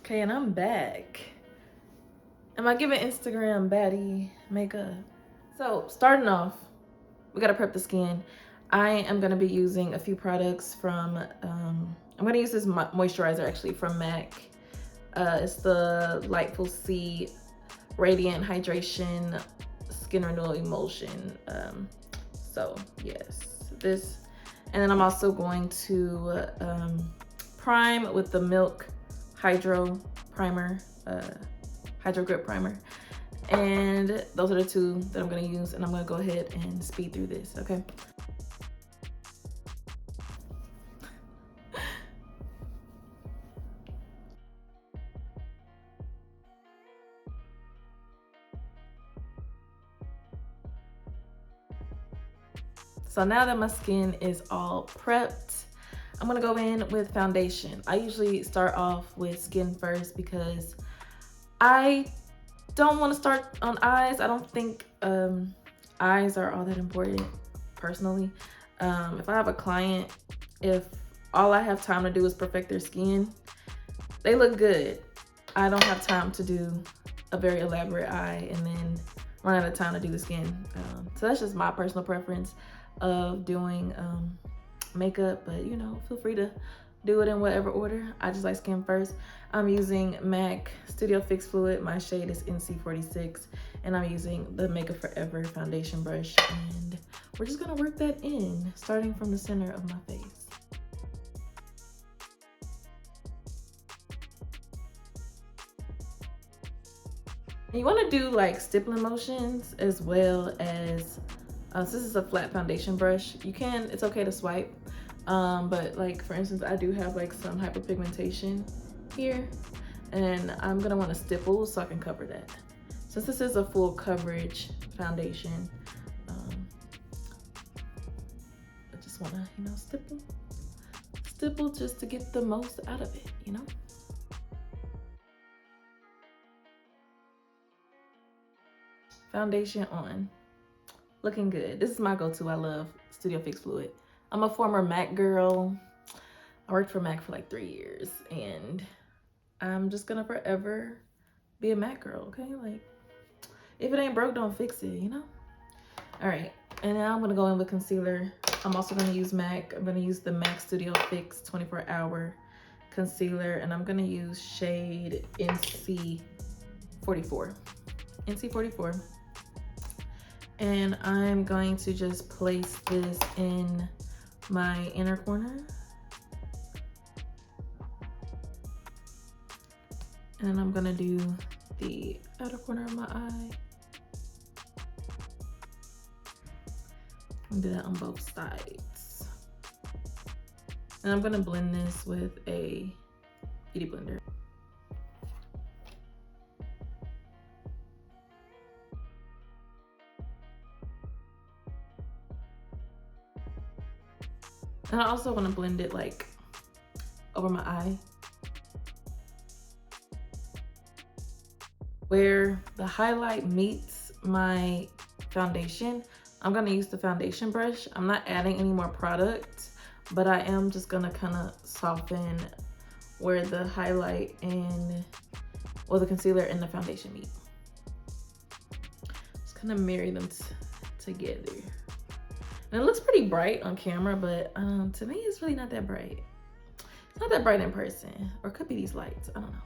Okay, and I'm back. Am I giving Instagram baddie makeup? So starting off, we gotta prep the skin. I am gonna be using a few products from, I'm gonna use this moisturizer actually from MAC. It's the Lightful C Radiant Hydration Skin Renewal Emulsion. So yes, this. And then I'm also going to prime with the Milk Hydro Primer, Hydro Grip Primer. And those are the two that I'm gonna use, and I'm gonna go ahead and speed through this, okay? So now that my skin is all prepped, I'm gonna go in with foundation. I usually start off with skin first because I don't want to start on eyes. I don't think eyes are all that important personally. If I have a client, if all I have time to do is perfect their skin, they look good. I don't have time to do a very elaborate eye and then run out of time to do the skin. So that's just my personal preference of doing makeup, but you know, feel free to do it in whatever order. I just like skin first. I'm using MAC Studio Fix Fluid. My shade is NC46, and I'm using the Makeup Forever foundation brush, and we're just gonna work that in, starting from the center of my face. And you wanna do like stippling motions as well as, since this is a flat foundation brush, you can, it's okay to swipe. But like for instance, I do have like some hyperpigmentation here, and I'm gonna want to stipple so I can cover that. Since this is a full coverage foundation, I just want to, you know, stipple just to get the most out of it, you know. Foundation on, looking good. This is my go-to. I love Studio Fix Fluid. I'm a former MAC girl. I worked for MAC for like 3 years, and I'm just gonna forever be a MAC girl, okay? Like, if it ain't broke, don't fix it, you know? All right, and now I'm gonna go in with concealer. I'm also gonna use MAC. I'm gonna use the MAC Studio Fix 24-hour concealer, and I'm gonna use shade NC44. NC44. And I'm going to just place this in my inner corner. And I'm gonna do the outer corner of my eye. And do that on both sides. And I'm gonna blend this with a beauty blender. And I also wanna blend it like over my eye. Where the highlight meets my foundation, I'm gonna use the foundation brush. I'm not adding any more product, but I am just gonna kind of soften where the highlight and, well, the concealer and the foundation meet. Just kind of marry them together. And it looks pretty bright on camera, but to me, it's really not that bright. It's not that bright in person, or it could be these lights, I don't know.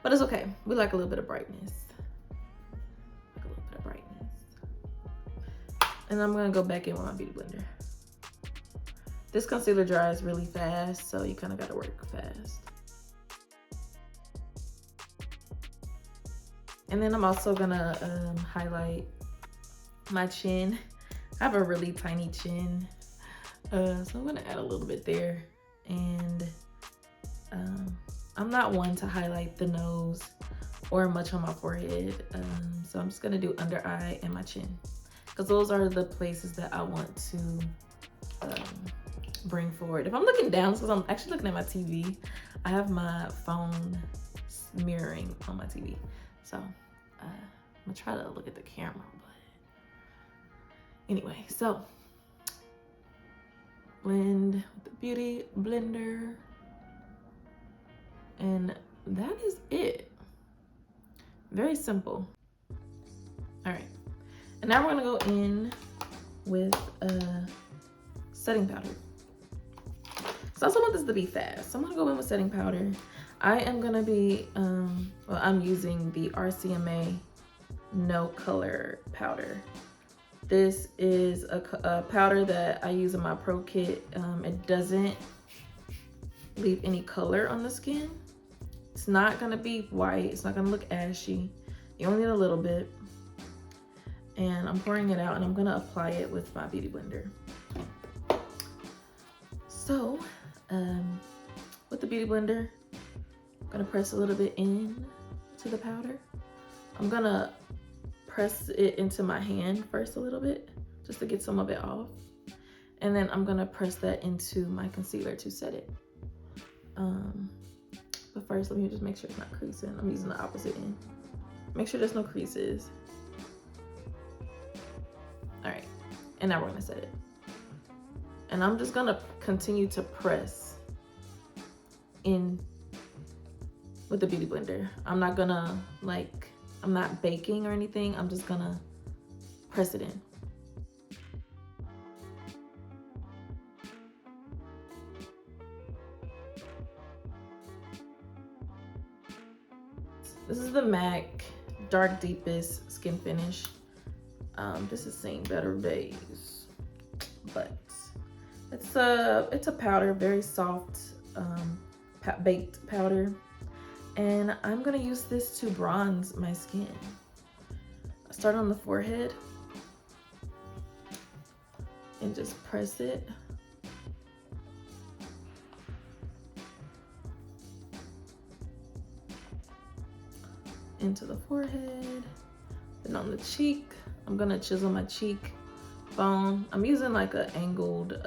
But it's okay, we like a little bit of brightness. Like a little bit of brightness. And I'm gonna go back in with my beauty blender. This concealer dries really fast, so you kind of gotta work fast. And then I'm also gonna highlight my chin. I have a really tiny chin, so I'm gonna add a little bit there. And I'm not one to highlight the nose or much on my forehead, so I'm just gonna do under eye and my chin, because those are the places that I want to bring forward. If I'm looking down, it's because I'm actually looking at my TV. I have my phone mirroring on my TV, so I'm gonna try to look at the camera, but anyway, so blend with the beauty blender and that is it. Very simple. All right, and now we're gonna go in with setting powder. So I also want this to be fast. So I'm gonna go in with setting powder. I am gonna be, well, I'm using the RCMA No Color powder. This is a powder that I use in my pro kit. It doesn't leave any color on the skin. It's not gonna be white. It's not gonna look ashy. You only need a little bit. And I'm pouring it out and I'm gonna apply it with my beauty blender. So, with the beauty blender, I'm gonna press a little bit in to the powder. I'm gonna press it into my hand first a little bit, just to get some of it off. And then I'm gonna press that into my concealer to set it. But first, let me just make sure it's not creasing. I'm using the opposite end. Make sure there's no creases. All right, and now we're gonna set it. And I'm just gonna continue to press in with the beauty blender. I'm not gonna I'm not baking or anything. I'm just gonna press it in. This is the MAC Dark Deepest Skin Finish. This is saying better days, but it's a powder, very soft, baked powder. And I'm gonna use this to bronze my skin. I start on the forehead and just press it. Into the forehead. Then on the cheek, I'm gonna chisel my cheek bone. I'm using like an angled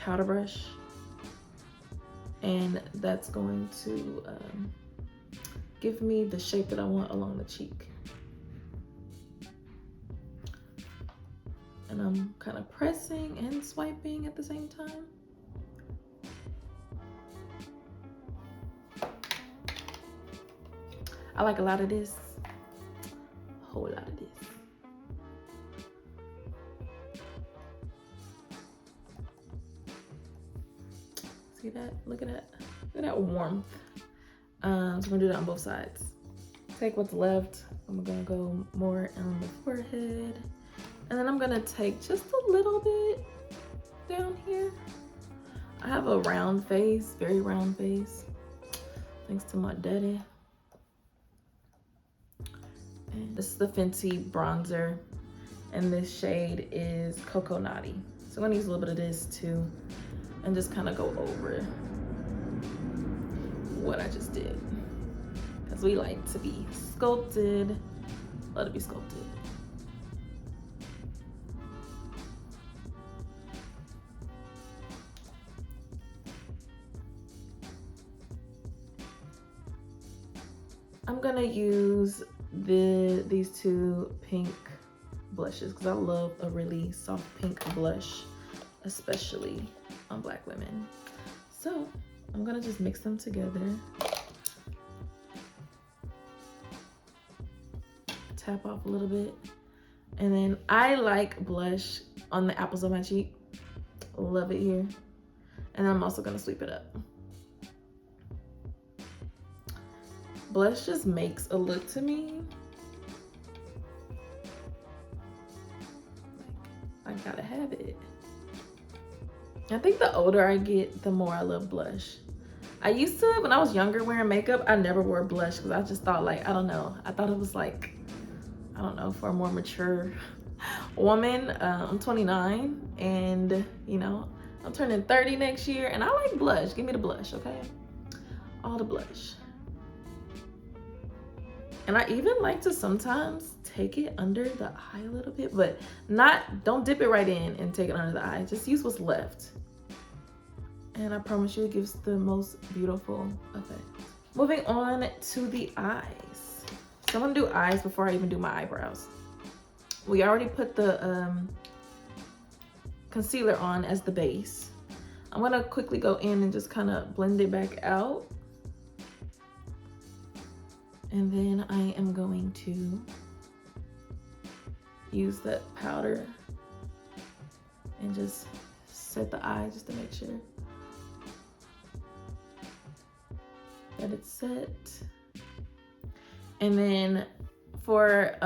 powder brush. And that's going to give me the shape that I want along the cheek. And I'm kind of pressing and swiping at the same time. I like a lot of this, a whole lot of this. See that? Look at that. Look at that warmth. So I'm gonna do that on both sides. Take what's left. I'm gonna go more on the forehead. And then I'm gonna take just a little bit down here. I have a round face, very round face. Thanks to my daddy. And this is the Fenty bronzer. And this shade is Cocoa Naughty. So I'm gonna use a little bit of this too. And just kind of go over what I just did. Because we like to be sculpted. Let it be sculpted. I'm gonna use these two pink blushes because I love a really soft pink blush, especially on Black women. So I'm gonna just mix them together. Tap off a little bit. And then I like blush on the apples of my cheek. Love it here. And I'm also gonna sweep it up. Blush just makes a look to me. I gotta have it. I think the older I get, the more I love blush. I used to, when I was younger wearing makeup, I never wore blush because I just thought like, I don't know. I thought it was like, I don't know, for a more mature woman. I'm 29 and you know, I'm turning 30 next year and I like blush. Give me the blush, okay? All the blush. And I even like to sometimes take it under the eye a little bit, but don't dip it right in and take it under the eye. Just use what's left. And I promise you it gives the most beautiful effect. Moving on to the eyes. So I'm gonna do eyes before I even do my eyebrows. We already put the concealer on as the base. I'm gonna quickly go in and just kind of blend it back out. And then I am going to use that powder and just set the eye just to make sure that it's set. And then for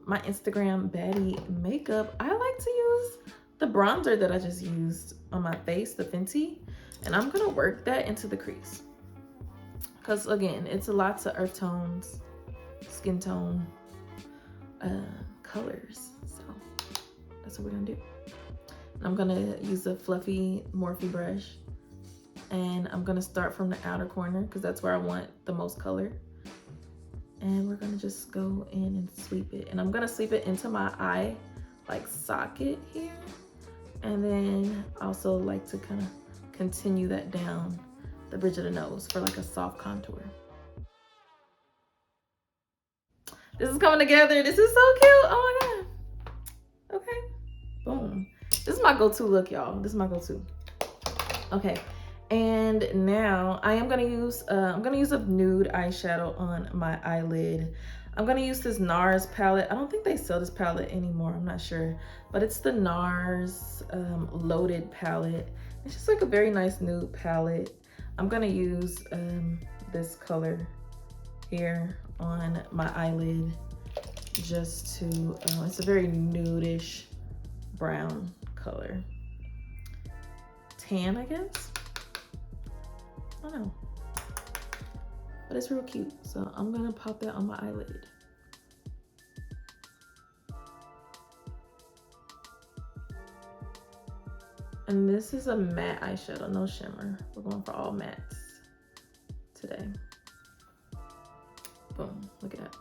my Instagram baddie makeup, I like to use the bronzer that I just used on my face, the Fenty, and I'm gonna work that into the crease. Because again, it's a lot of earth tones, skin tone, colors. So that's what we're gonna do. I'm gonna use a fluffy Morphe brush, and I'm gonna start from the outer corner because that's where I want the most color. And we're gonna just go in and sweep it. And I'm gonna sweep it into my eye, like socket here. And then also like to kind of continue that down the bridge of the nose for like a soft contour. This is coming together. This is so cute. Oh my God. Okay. Boom. This is my go-to look, y'all. This is my go-to. Okay. And now I am gonna use I'm gonna use a nude eyeshadow on my eyelid. I'm gonna use this NARS palette. I don't think they sell this palette anymore. I'm not sure, but it's the NARS Loaded palette. It's just like a very nice nude palette. I'm gonna use this color here on my eyelid just to, it's a very nudish brown color. Tan, I guess? I don't know. But it's real cute. So I'm gonna pop that on my eyelid. And this is a matte eyeshadow, no shimmer. We're going for all mattes today. Boom, look at that.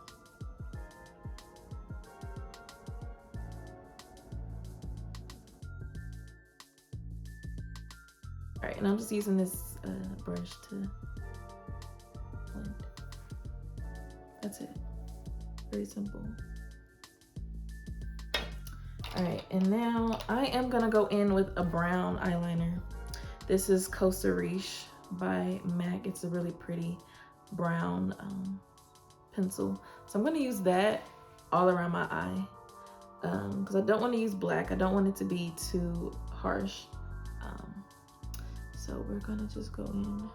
All right, and I'm just using this brush to blend. That's it, very simple. All right, and now I am gonna go in with a brown eyeliner. This is Costa Riche by MAC. It's a really pretty brown pencil. So I'm gonna use that all around my eye because I don't want to use black. I don't want it to be too harsh. So we're gonna just go in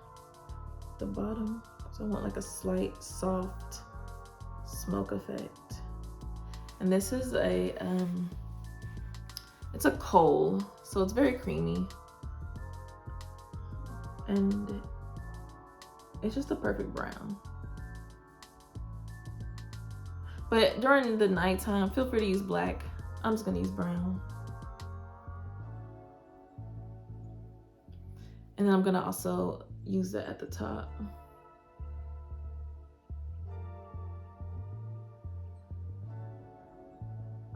the bottom. So I want like a slight soft smoke effect. And this is a it's a coal, so it's very creamy. And it's just the perfect brown. But during the nighttime, feel free to use black. I'm just gonna use brown. And then I'm gonna also use that at the top.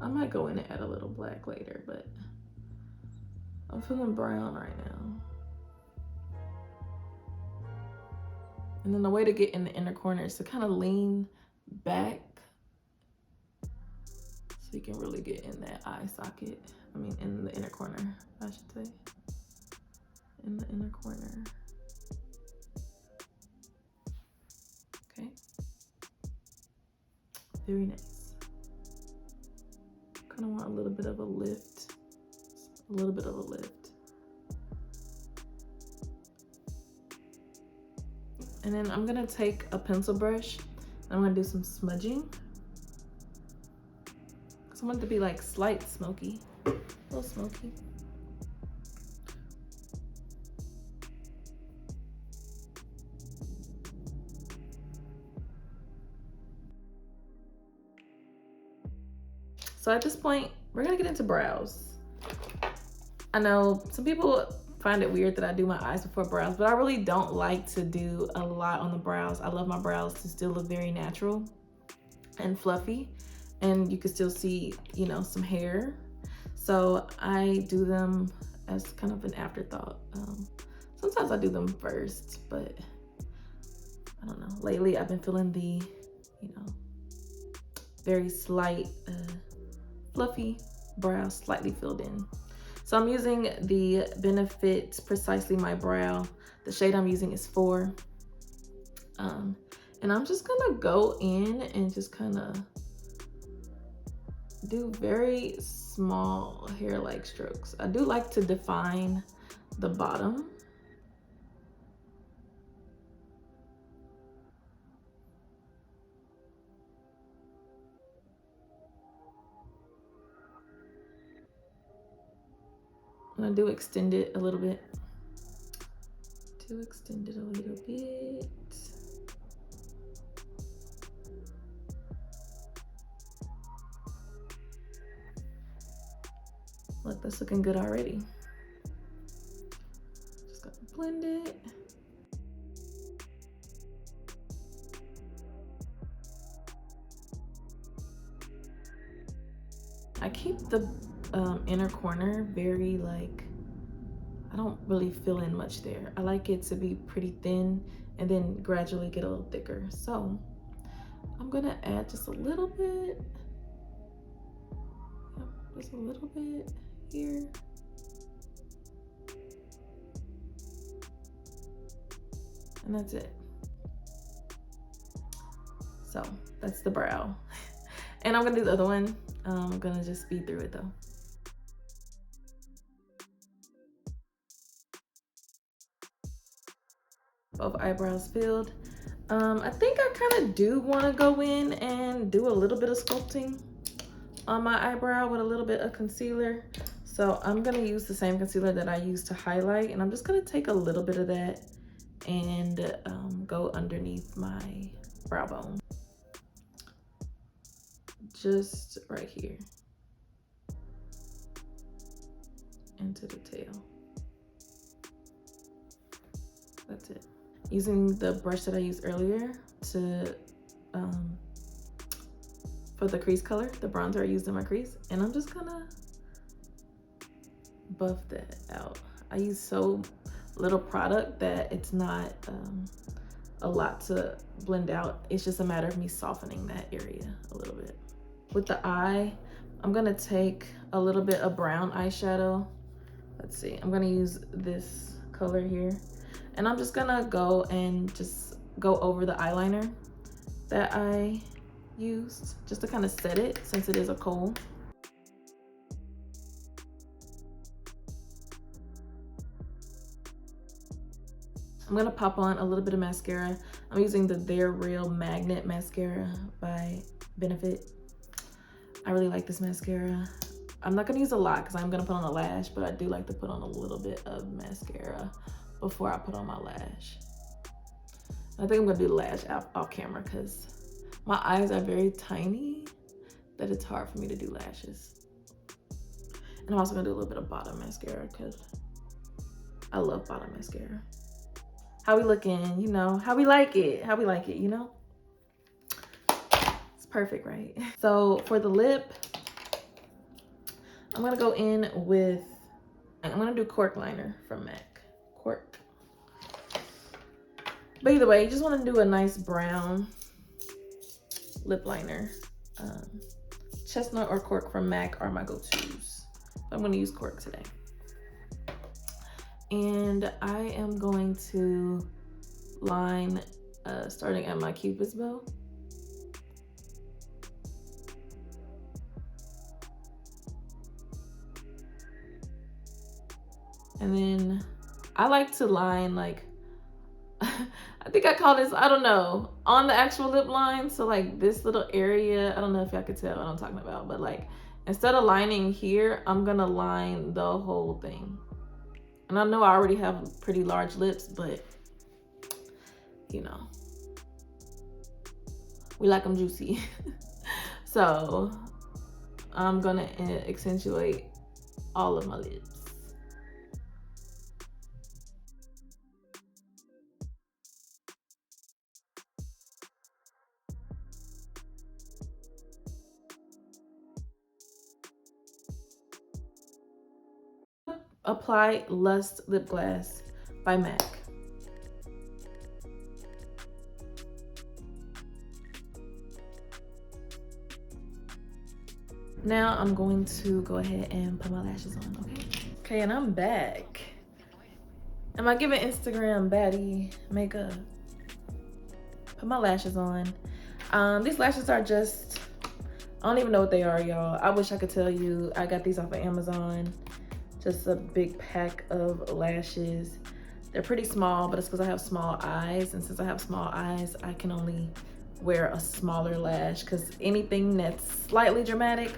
I might go in and add a little black later, but I'm feeling brown right now. And then the way to get in the inner corner is to kind of lean back so you can really get in that eye socket. I mean, in the inner corner, I should say. In the inner corner. Okay. Very nice. Kind of want a little bit of a lift. A little bit of a lift. And then I'm gonna take a pencil brush. I'm gonna do some smudging. Cause I want it to be like slight smoky, a little smoky. So at this point, we're gonna get into brows. I know some people find it weird that I do my eyes before brows, but I really don't like to do a lot on the brows. I love my brows to still look very natural and fluffy, and you can still see, you know, some hair. So I do them as kind of an afterthought. Sometimes I do them first, but I don't know. Lately, I've been feeling the, you know, very slight, fluffy brows, slightly filled in. So I'm using the Benefit Precisely My Brow. The shade I'm using is 4. And And I'm just gonna go in and just kind of do very small hair-like strokes. I do like to define the bottom. And I do extend it a little bit. Look, that's looking good already. Just gonna blend it. I keep the inner corner very like, I don't really fill in much there. I like it to be pretty thin and then gradually get a little thicker. So I'm gonna add just a little bit. Yep, just a little bit here. And that's it. So that's the brow. And I'm gonna do the other one. I'm gonna just speed through it though. Both eyebrows filled. I think I kind of do want to go in and do a little bit of sculpting on my eyebrow with a little bit of concealer. So I'm gonna use the same concealer that I use to highlight, and I'm just gonna take a little bit of that and go underneath my brow bone. Just right here. Into the tail. That's it. Using the brush that I used earlier to for the crease color, the bronzer I used in my crease, and I'm just gonna buff that out. I use so little product that it's not a lot to blend out. It's just a matter of me softening that area a little bit. With the eye, I'm gonna take a little bit of brown eyeshadow. Let's see, I'm gonna use this color here. And I'm just gonna go and just go over the eyeliner that I used just to kind of set it since it is a kohl. I'm gonna pop on a little bit of mascara. I'm using the They're Real Magnet Mascara by Benefit. I really like this mascara. I'm not gonna use a lot because I'm gonna put on a lash, but I do like to put on a little bit of mascara before I put on my lash. I think I'm gonna do the lash off camera because my eyes are very tiny that it's hard for me to do lashes. And I'm also gonna do a little bit of bottom mascara because I love bottom mascara. How we looking, you know, how we like it, you know? It's perfect, right? So for the lip, I'm gonna go in with, I'm gonna do Cork Liner from MAC, Cork. But either way, you just wanna do a nice brown lip liner. Chestnut or Cork from MAC are my go-tos. I'm gonna use Cork today. And I am going to line starting at my Cupid's bow. And then I like to line like, I think I call this, I don't know, on the actual lip line. So like this little area, I don't know if y'all could tell what I'm talking about, but like instead of lining here, I'm gonna line the whole thing. And I know I already have pretty large lips, but you know, we like them juicy. So I'm gonna accentuate all of my lips. Apply Lust Lip Glass by MAC. Now I'm going to go ahead and put my lashes on, okay? Okay, and I'm back. Am I giving Instagram baddie makeup? put my lashes on. These lashes are just, I don't even know what they are, y'all. I wish I could tell you. I got these off of Amazon. Just a big pack of lashes. They're pretty small, but it's because I have small eyes. And since I have small eyes, I can only wear a smaller lash because anything that's slightly dramatic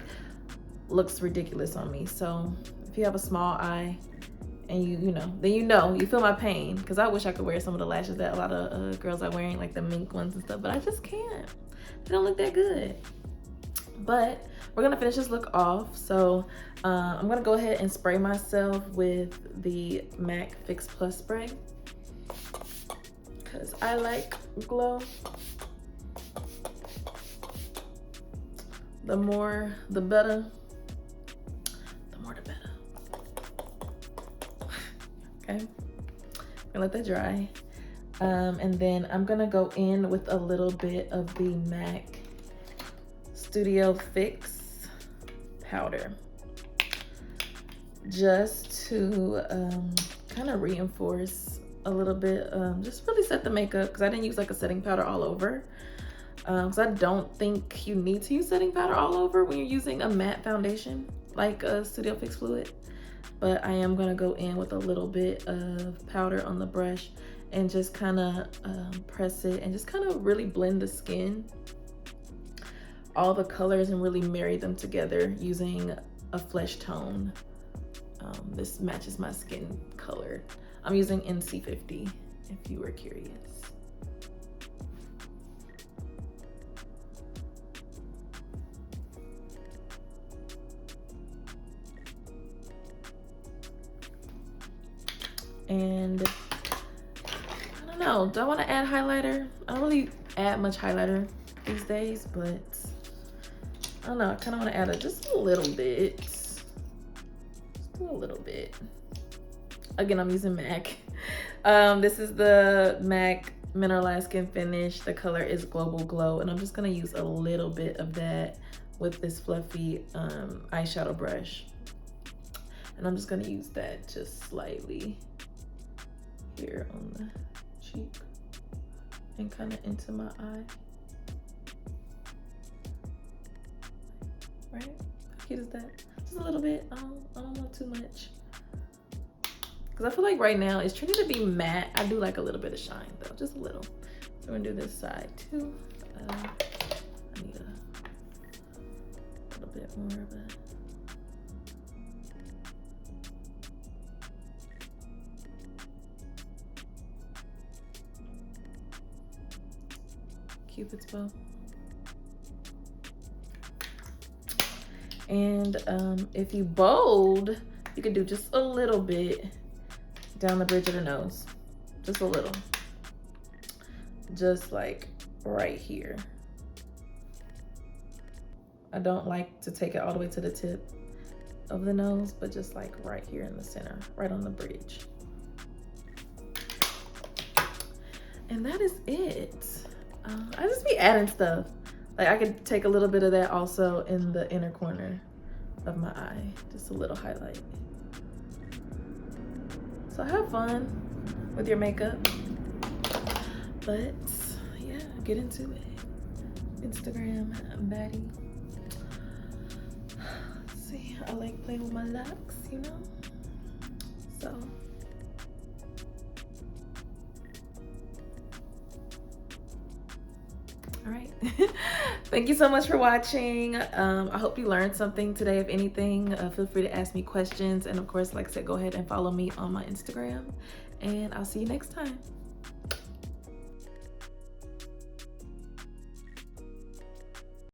looks ridiculous on me. So if you have a small eye and you feel my pain, because I wish I could wear some of the lashes that a lot of girls are wearing, like the mink ones and stuff, but I just can't. They don't look that good. But we're gonna finish this look off. So I'm gonna go ahead and spray myself with the MAC Fix Plus spray because I like glow. The more, the better. The more, the better. Okay, I'm gonna let that dry. And then I'm gonna go in with a little bit of the MAC Studio Fix powder, just to kind of reinforce a little bit, just really set the makeup, because I didn't use like a setting powder all over, because I don't think you need to use setting powder all over when you're using a matte foundation like a Studio Fix Fluid. But I am gonna go in with a little bit of powder on the brush and just kind of press it and just kind of really blend the skin, all the colors, and really marry them together using a flesh tone. This matches my skin color. I'm using NC50 if you were curious. And I don't know, do I want to add highlighter? I don't really add much highlighter these days, but I don't know, I kind of want to add just a little bit. Just a little bit. Again, I'm using MAC. This is the MAC Mineralized Skin Finish. The color is Global Glow, and I'm just gonna use a little bit of that with this fluffy eyeshadow brush. And I'm just gonna use that just slightly here on the cheek and kind of into my eye. Right? How cute is that? Just a little bit. I don't want too much. Because I feel like right now it's trying to be matte. I do like a little bit of shine though, just a little. So we're gonna do this side too. I need a little bit more of a. Cupid's bow. And if you bold, you could do just a little bit down the bridge of the nose, just a little, just like right here. I don't like to take it all the way to the tip of the nose, but just like right here in the center, right on the bridge. And that is it. I just be adding stuff. Like I could take a little bit of that also in the inner corner of my eye, just a little highlight. So have fun with your makeup. But yeah, get into it. Instagram baddie. Let's see, I like playing with my locks, you know? So. All right. Thank you so much for watching. I hope you learned something today. If anything, feel free to ask me questions. And of course, like I said, go ahead and follow me on my Instagram. And I'll see you next time.